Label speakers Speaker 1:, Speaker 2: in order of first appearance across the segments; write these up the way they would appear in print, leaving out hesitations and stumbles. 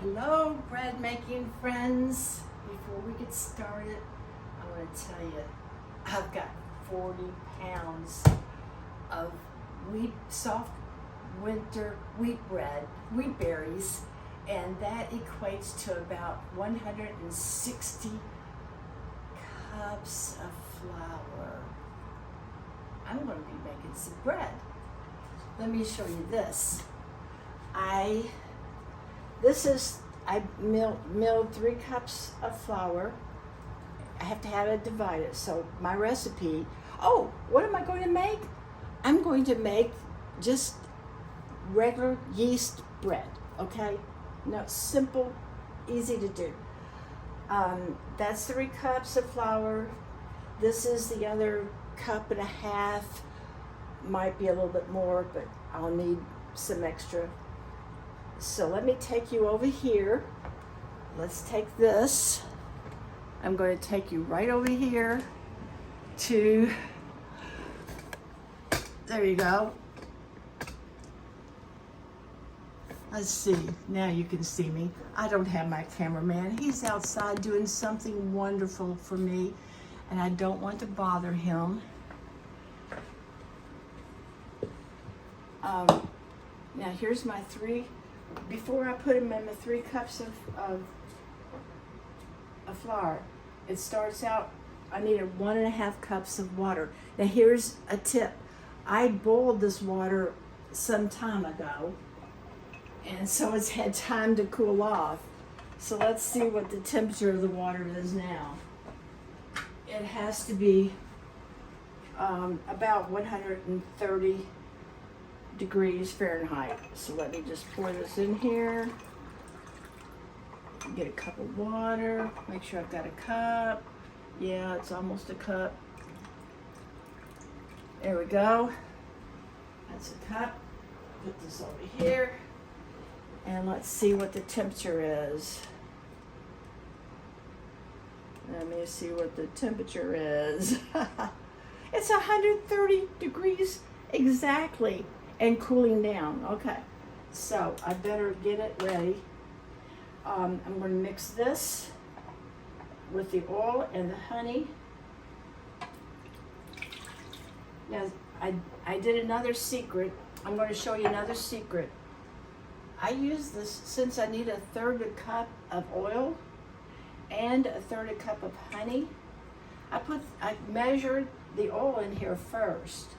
Speaker 1: Hello, bread making friends. Before we get started, I want to tell you, I've got 40 pounds of soft winter wheat bread, wheat berries, and that equates to about 160 cups of flour. I'm going to be making some bread. Let me show you this. I milled 3 cups of flour. I have to have it divided. So my recipe, what am I going to make? I'm going to make just regular yeast bread, okay? No, simple, easy to do. That's 3 cups of flour. This is the other cup and a half. Might be a little bit more, but I'll need some extra. So let me take you over here. Let's take this. I'm going to take you right over here to, there you go. Let's see, now you can see me. I don't have my cameraman. He's outside doing something wonderful for me, and I don't want to bother him. Now here's my 3. Before I put them in the 3 cups of flour, it starts out, I needed 1.5 cups of water. Now here's a tip. I boiled this water some time ago, and so it's had time to cool off. So let's see what the temperature of the water is now. It has to be about 130 degrees Fahrenheit. So let me just pour this in here. Get a cup of water. Make sure I've got a cup. Yeah, it's almost a cup. There we go. That's a cup. Put this over here. And let's see what the temperature is. Let me see what the temperature is. It's 130 degrees exactly. And cooling down. Okay, so I better get it ready. I'm going to mix this with the oil and the honey. Now, I did another secret. I'm going to show you another secret. I use this since I need 1/3 cup of oil and 1/3 cup of honey. I measured the oil in here first.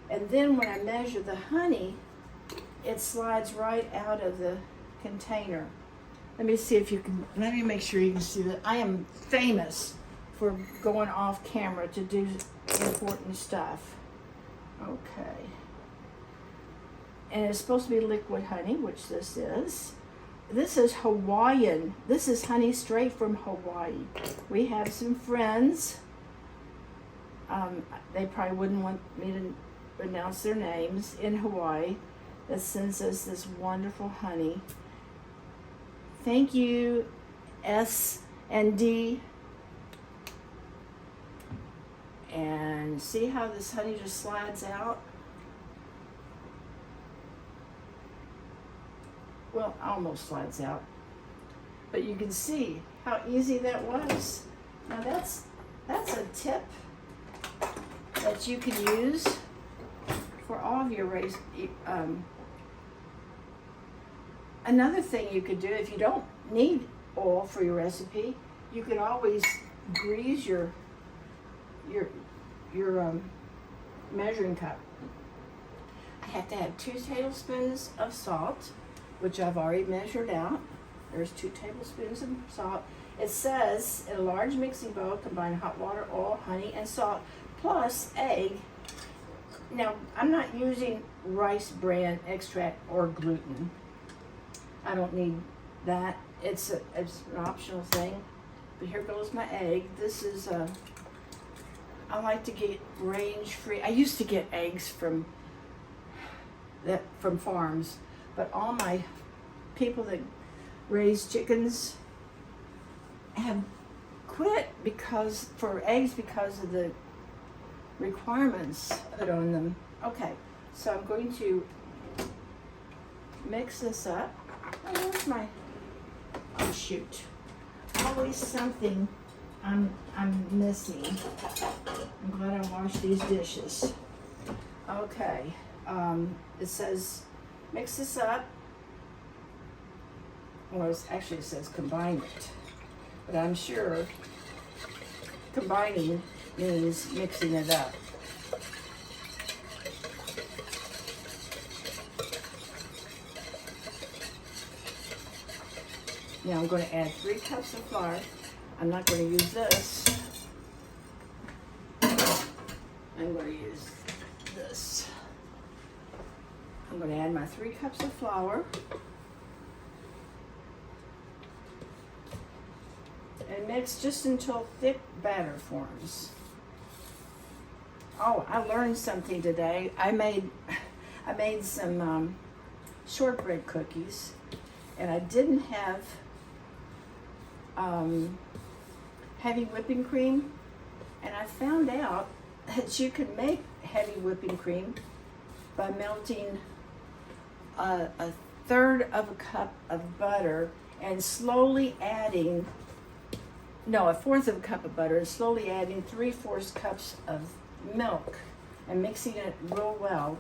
Speaker 1: And then when I measure the honey, it slides right out of the container. Let me make sure you can see that. I am famous for going off camera to do important stuff. Okay. And it's supposed to be liquid honey, which this is. This is Hawaiian. This is honey straight from Hawaii. We have some friends. They probably wouldn't want me to pronounce their names in Hawaii that sends us this wonderful honey. Thank you, S and D. And see how this honey just slides out? Well, almost slides out. But you can see how easy that was. Now that's a tip that you can use for all of your race. Another thing you could do, if you don't need oil for your recipe, you can always grease your measuring cup. I have to have 2 tablespoons of salt, which I've already measured out. There's 2 tablespoons of salt. It says, in a large mixing bowl, combine hot water, oil, honey, and salt, plus egg. Now, I'm not using rice bran extract or gluten. I don't need that. It's an optional thing. But here goes my egg. This is I like to get range-free. I used to get eggs from farms, but all my people that raise chickens have quit because of the requirements put on them. Okay, so I'm going to mix this up. Oh, where's my shoot. Always something I'm missing. I'm glad I washed these dishes. Okay, it says mix this up. Well, actually it says combine it, but I'm sure combining means mixing it up. Now I'm going to add 3 cups of flour. I'm not going to use this. I'm going to use this. I'm going to add my 3 cups of flour. And mix just until thick batter forms. Oh, I learned something today. I made some shortbread cookies, and I didn't have heavy whipping cream, and I found out that you can make heavy whipping cream by melting a third of a cup of butter and slowly adding, no, a fourth of a cup of butter and slowly adding 3/4 cups of milk and mixing it real well.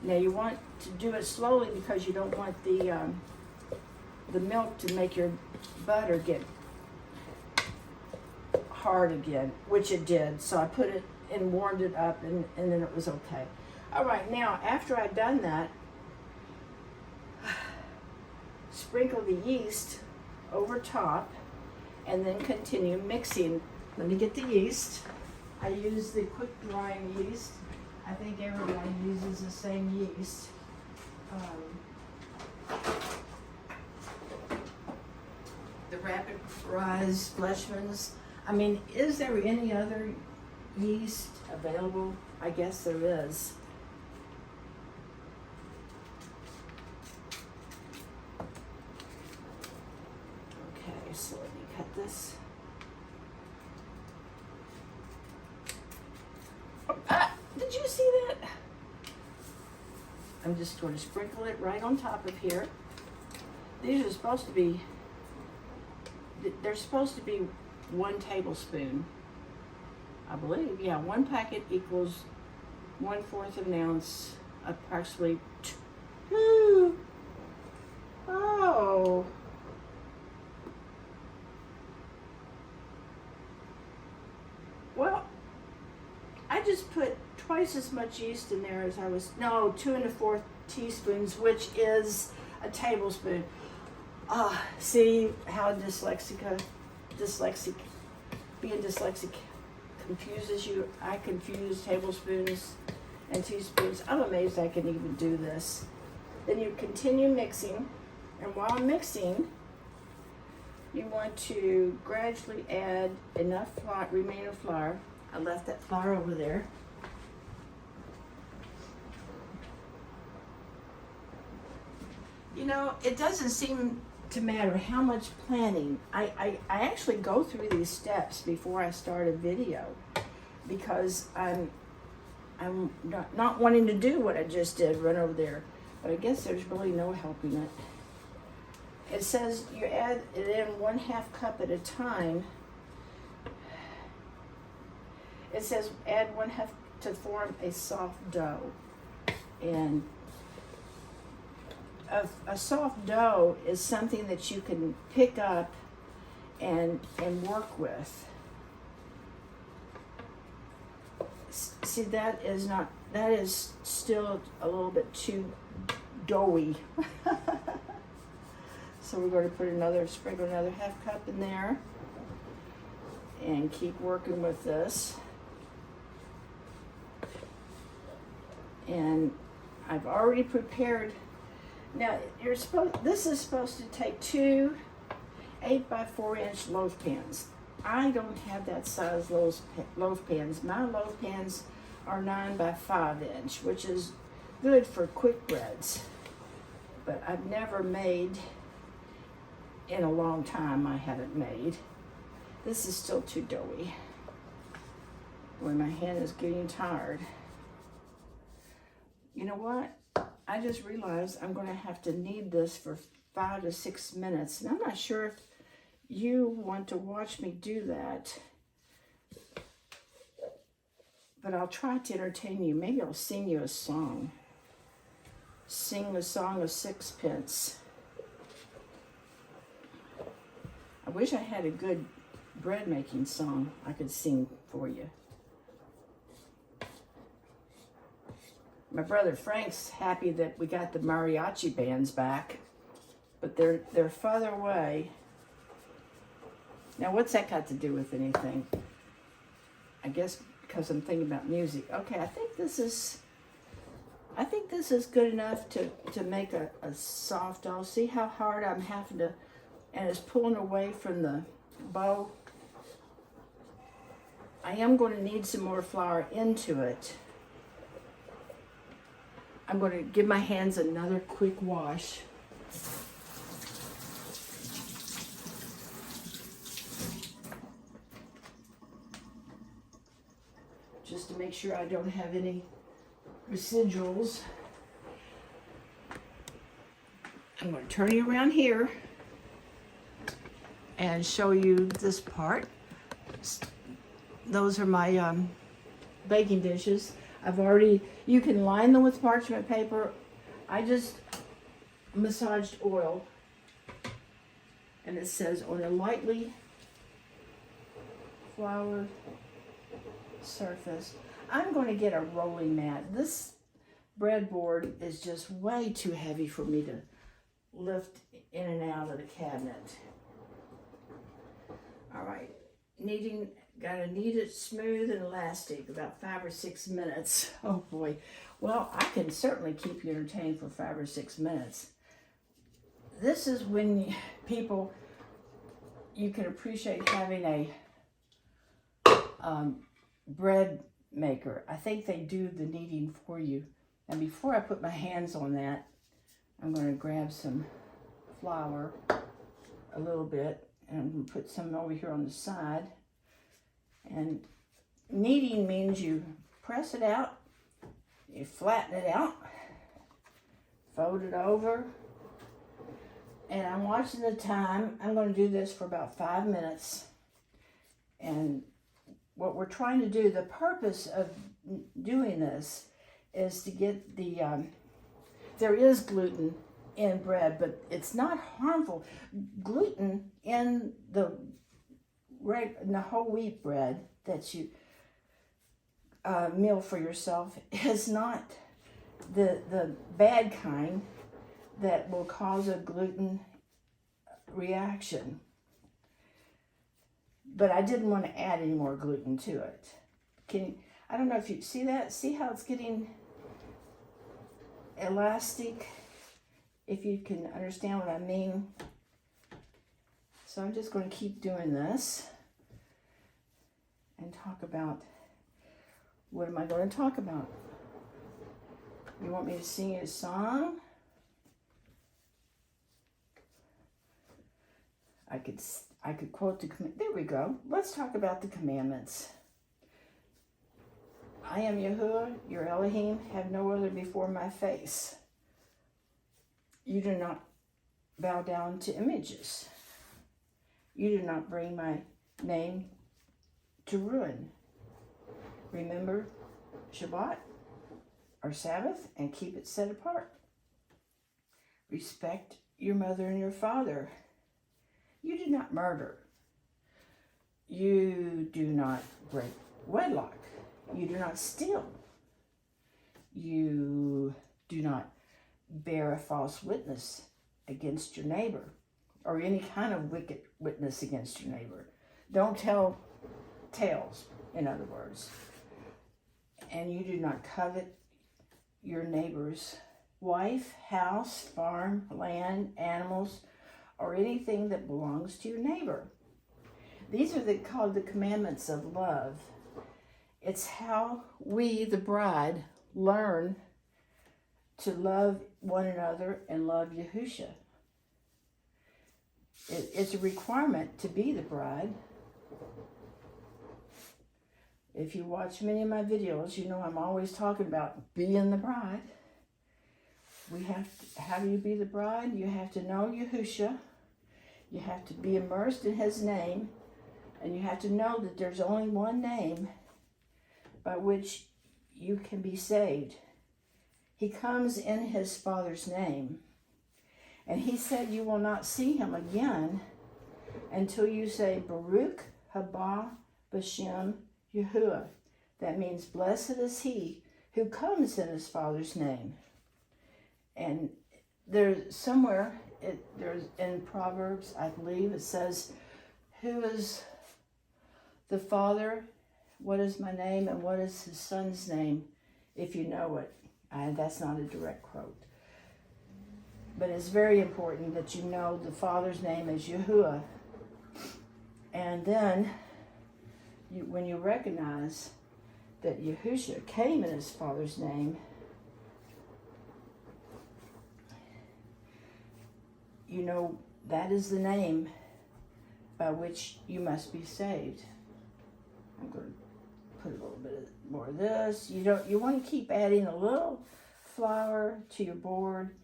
Speaker 1: Now you want to do it slowly because you don't want the milk to make your butter get hard again, which it did. So I put it and warmed it up, and then it was okay. All right, now after I've done that, sprinkle the yeast over top and then continue mixing. Let me get the yeast. I use the quick drying yeast. I think everybody uses the same yeast. The rapid rise Fleischmann's. I mean, is there any other yeast available? I guess there is. Okay, so let me cut this. Did you see that? I'm just going to sprinkle it right on top of here. These are supposed to be, they're supposed to be 1 tablespoon, I believe. Yeah, 1 packet equals 1/4 of an ounce, approximately 2. Oh. Well, I just put twice as much yeast in there as I was, no, 2 1/4 teaspoons, which is a tablespoon. See how being dyslexic confuses you. I confuse tablespoons and teaspoons. I'm amazed I can even do this. Then you continue mixing, and while mixing, you want to gradually add enough remaining flour. I left that flour over there. You know, it doesn't seem to matter how much planning. I actually go through these steps before I start a video because I'm not wanting to do what I just did, run over there. But I guess there's really no helping it. It says you add it in 1/2 cup at a time. It says add 1/2 to form a soft dough. And a soft dough is something that you can pick up and work with. See, that is still a little bit too doughy. So we're going to sprinkle another 1/2 cup in there and keep working with this. And I've already prepared. Now this is supposed to take 2 8x4-inch loaf pans. I don't have that size loaf pans. My loaf pans are 9x5-inch, which is good for quick breads. But I've never made, in a long time I haven't made. This is still too doughy. Boy, my hand is getting tired. You know what? I just realized I'm going to have to knead this for 5 to 6 minutes. And I'm not sure if you want to watch me do that. But I'll try to entertain you. Maybe I'll sing you a song. Sing a song of sixpence. I wish I had a good bread making song I could sing for you. My brother Frank's happy that we got the mariachi bands back, but they're farther away. Now, what's that got to do with anything? I guess because I'm thinking about music. Okay, I think this is good enough to make a soft dough. See how hard I'm having to, and it's pulling away from the bowl. I am going to need some more flour into it. I'm going to give my hands another quick wash. Just to make sure I don't have any residuals. I'm going to turn you around here and show you this part. Those are my baking dishes. You can line them with parchment paper. I just massaged oil, and it says on a lightly floured surface. I'm going to get a rolling mat. This breadboard is just way too heavy for me to lift in and out of the cabinet. All right, gotta knead it smooth and elastic, about 5 or 6 minutes. Oh boy. Well, I can certainly keep you entertained for 5 or 6 minutes. This is when you can appreciate having a bread maker. I think they do the kneading for you. And before I put my hands on that, I'm going to grab some flour, a little bit, and I'm going to put some over here on the side. And kneading means you press it out, you flatten it out, fold it over, and I'm watching the time. I'm going to do this for about 5 minutes. And what we're trying to do, the purpose of doing this is to get there is gluten in bread, but it's not harmful. Gluten in the whole wheat bread that you meal for yourself is not the bad kind that will cause a gluten reaction. But I didn't want to add any more gluten to it. I don't know if you see that. See how it's getting elastic? If you can understand what I mean. So I'm just going to keep doing this and talk about, what am I going to talk about? You want me to sing you a song? I could quote there we go. Let's talk about the commandments. I am Yahuwah, your Elohim, have no other before my face. You do not bow down to images. You do not bring my name to ruin. Remember Shabbat, or Sabbath, and keep it set apart. Respect your mother and your father. You do not murder. You do not break wedlock. You do not steal. You do not bear a false witness against your neighbor, or any kind of wicked witness against your neighbor. Don't tell tales, in other words. And you do not covet your neighbor's wife, house, farm, land, animals, or anything that belongs to your neighbor. These are called the commandments of love. It's how we, the bride, learn to love one another and love Yahusha. It's a requirement to be the bride. If you watch many of my videos, you know I'm always talking about being the bride. how do you be the bride? You have to know Yahusha. You have to be immersed in his name. And you have to know that there's only one name by which you can be saved. He comes in his Father's name. And he said you will not see him again until you say, Baruch haba b'shem Yahuwah. That means, blessed is he who comes in his Father's name. And there's somewhere, there's in Proverbs, I believe, it says, who is the Father? What is my name? And what is his Son's name? If you know it. That's not a direct quote. But it's very important that you know the Father's name is Yahuwah. And then, when you recognize that Yahusha came in his Father's name, you know that is the name by which you must be saved. I'm going to put a little bit more of this. You want to keep adding a little flour to your board.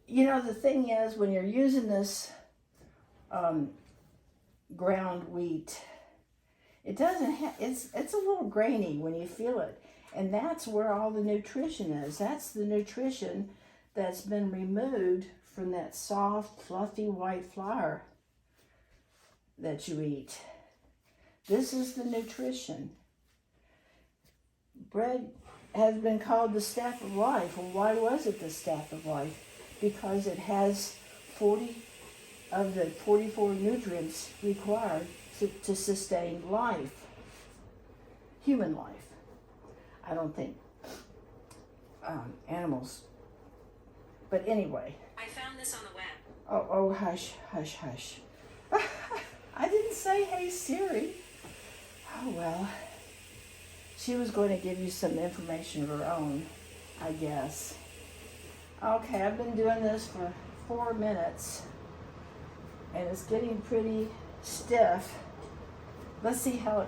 Speaker 1: You know, the thing is, when you're using this ground wheat, it doesn't have, it's a little grainy when you feel it. And that's where all the nutrition is. That's the nutrition that's been removed from that soft, fluffy white flour that you eat. This is the nutrition. Bread has been called the staff of life. Well, why was it the staff of life? Because it has 40 of the 44 nutrients required to sustain life, human life. I don't think animals. But anyway.
Speaker 2: I found this on the web.
Speaker 1: Oh, hush, hush, hush. I didn't say, hey, Siri. Oh, well. She was going to give you some information of her own, I guess. Okay, I've been doing this for 4 minutes, and it's getting pretty stiff. Let's see how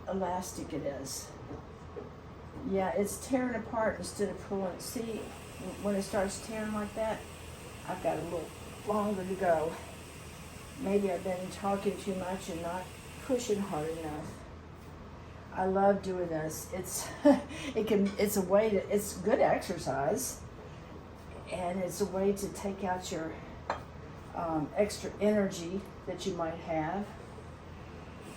Speaker 1: elastic it is. Yeah, it's tearing apart instead of pulling. See, when it starts tearing like that, I've got a little longer to go. Maybe I've been talking too much and not pushing hard enough. I love doing this. It's it's good exercise, and it's a way to take out your extra energy that you might have.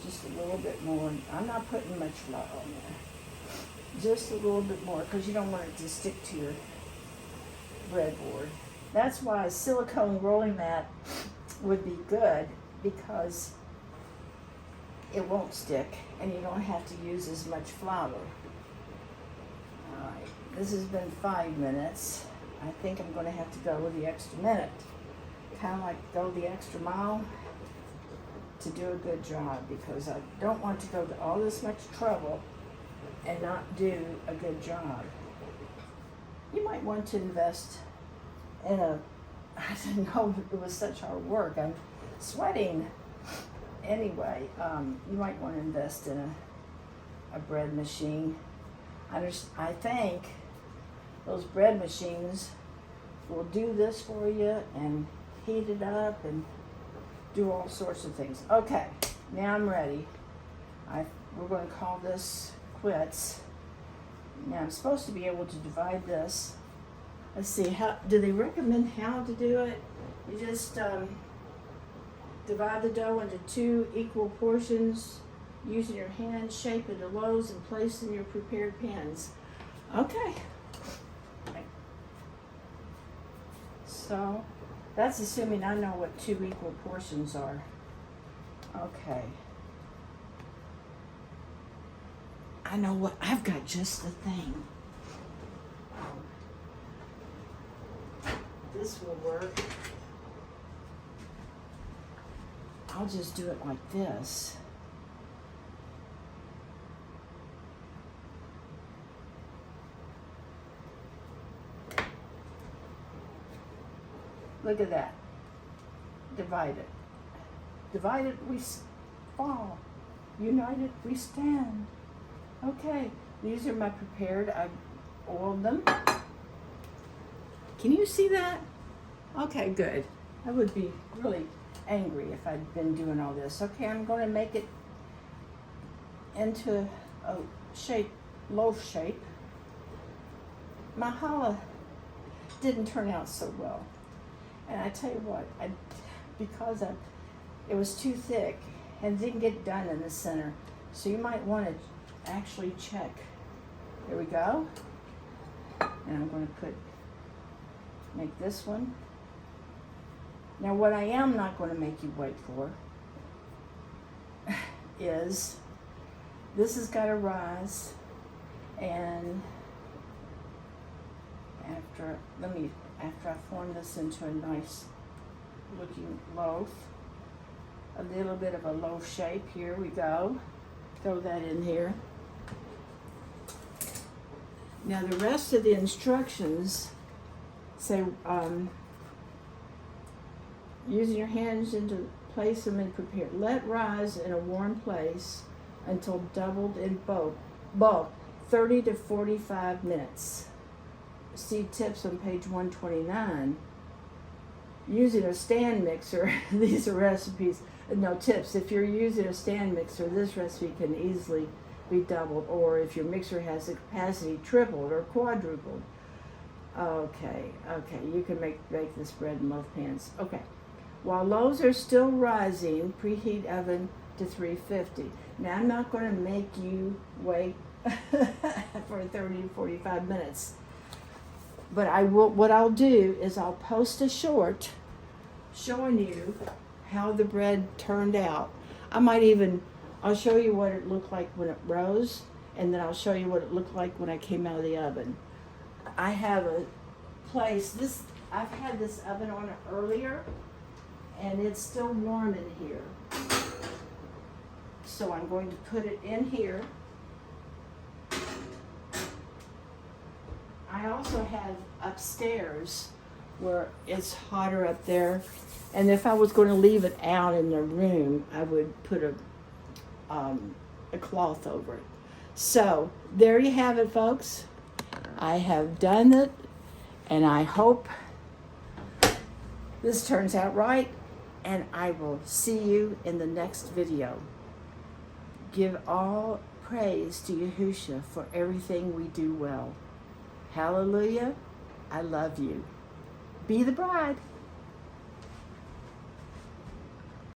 Speaker 1: Just a little bit more. I'm not putting much flour on there. Just a little bit more, because you don't want it to stick to your breadboard. That's why a silicone rolling mat would be good, because it won't stick and you don't have to use as much flour. Alright, this has been 5 minutes. I think I'm going to have to go the extra minute. Kind of like go the extra mile to do a good job, because I don't want to go to all this much trouble and not do a good job. You might want to invest in I didn't know it was such hard work. I'm sweating. Anyway, you might want to invest in a bread machine. I think those bread machines will do this for you and heat it up and do all sorts of things. Okay, now I'm ready. We're going to call this quits. Now I'm supposed to be able to divide this. Let's see, do they recommend how to do it? You just divide the dough into 2 equal portions, using your hand, shape into loaves, and place in your prepared pans. Okay. So, that's assuming I know what 2 equal portions are. Okay. I know what, I've got just the thing. This will work. I'll just do it like this. Look at that. Divided. Divided we fall. United we stand. Okay, these are my prepared. I've oiled them. Can you see that? Okay, good. I would be really angry if I'd been doing all this. Okay, I'm going to make it into a shape, loaf shape. My challah didn't turn out so well. And I tell you what, because it was too thick and didn't get done in the center. So you might want to actually check. There we go. And I'm going to make this one. Now what I am not going to make you wait for is this has got to rise, and after I form this into a nice looking loaf, a little bit of a loaf shape, here we go. Throw that in here. Now the rest of the instructions say using your hands to place them and prepare. Let rise in a warm place until doubled in bulk, 30 to 45 minutes. See tips on page 129. Using a stand mixer, these are recipes, no tips. If you're using a stand mixer, this recipe can easily be doubled, or if your mixer has the capacity, tripled or quadrupled. Okay, you can make this bread in loaf pans. Okay, while loaves are still rising, preheat oven to 350. Now I'm not going to make you wait for 30 to 45 minutes. But what I'll do is I'll post a short showing you how the bread turned out. I'll show you what it looked like when it rose, and then I'll show you what it looked like when I came out of the oven. I have a place, I've had this oven on it earlier, and it's still warm in here. So I'm going to put it in here. I also have upstairs where it's hotter up there, and if I was going to leave it out in the room, I would put a cloth over it. So there you have it, folks. I have done it, and I hope this turns out right, and I will see you in the next video. Give all praise to Yahushua for everything we do well. Hallelujah. I love you. Be the bride.